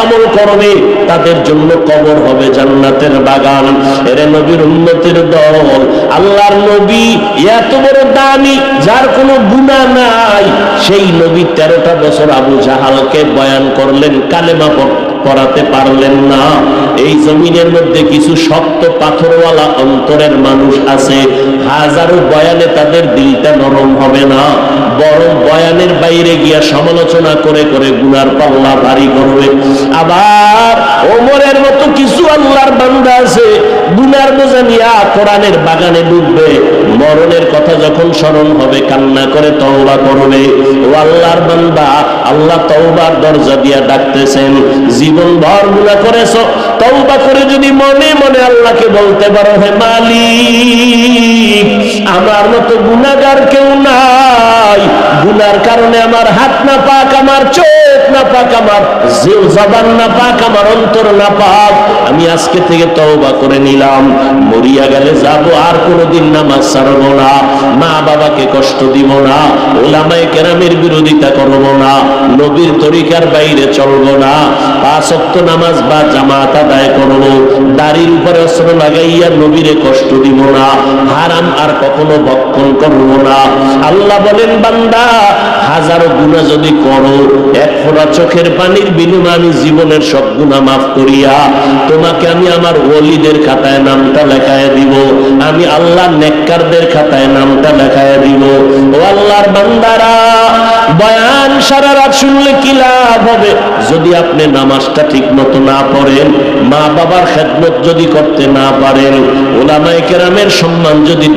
আমল করবে তাদের জন্য কবর হবে জান্নাতের বাগান। এরে নবীর উম্মতের দল, আল্লাহর নবী এত বড় দামি, যার কোনো গুনাহ নাই, সেই নবী 13টা বছর আবু জাহালকে বয়ান করলেন, কালেমা পড়াতে পারলেন না। এই জমিনের মধ্যে কিছু শক্ত পাথরওয়ালা অন্তরের মানুষ আছে, হাজারো বয়ানে তাদের দিলটা নরম হবে না, বরং বয়ানের বাইরে গিয়া সমালোচনা করে করে গুনার পাল্লা ভারী করবে। আবার ওমরের মতো কিছু আল্লাহর বান্দা আছে, গুনার বোঝা নিয়া কোরআনের বাগানে ডুববে, মরণের কথা যখন স্মরণ হবে কান্না করে তওবা করবে। ও আল্লাহর বান্দা, আল্লাহ তওবার দরজা দিয়া ডাকতেছেন, জীবন ভর গুনাহ করেছো, তওবা করে যদি মনে মনে আল্লাহকে বলতে পারো, হে মালিক, আমার মতো গুনাহগার কেউ নাই, গুনার কারণে আমার হাত না পাক, আমার চোখ না পাক, আমার জবান না পাক, আমার অন্তর না পাক, আমি আজকে থেকে তওবা করে নিলাম, মরিয়া গেলে যাব, আর কোনোদিন নামাজ ছাড়ব না, মা বাবাকে কষ্ট দিব না, ওলামায়ে কেরামের বিরোধিতা করব না, নবীর তরিকার বাইরে চলব না, 5 ওয়াক্ত নামাজ বা জামাত আদায় করব, দাড়ির উপরে অস্ত্র লাগাইয়া নবীরে কষ্ট দিব না, হারাম আর কখনো ভক্ষণ করব না। আল্লাহ বলেন, বান্দা, হাজারো গুনাহ যদি করো, এক ফোঁটা চোখের পানির বিনিময়ে আমি জীবনের সব গুনাহ মাফ করিয়া তোমাকে আমি আমার ওলিদের খাতায় নামটা লেখায় দিব, আমি আল্লাহ নেককারদের খাতায় নামটা লেখায় দিব। ও আল্লাহর বান্দারা, বয়ান সারা রাত শুনলে কি লাভ হবে যদি আপনি নামাজটা ঠিক মতো না পড়েন, মা বাবার খেদমত যদি করতে না পারেন, ওলামায়ে কেরামের সম্মান যদি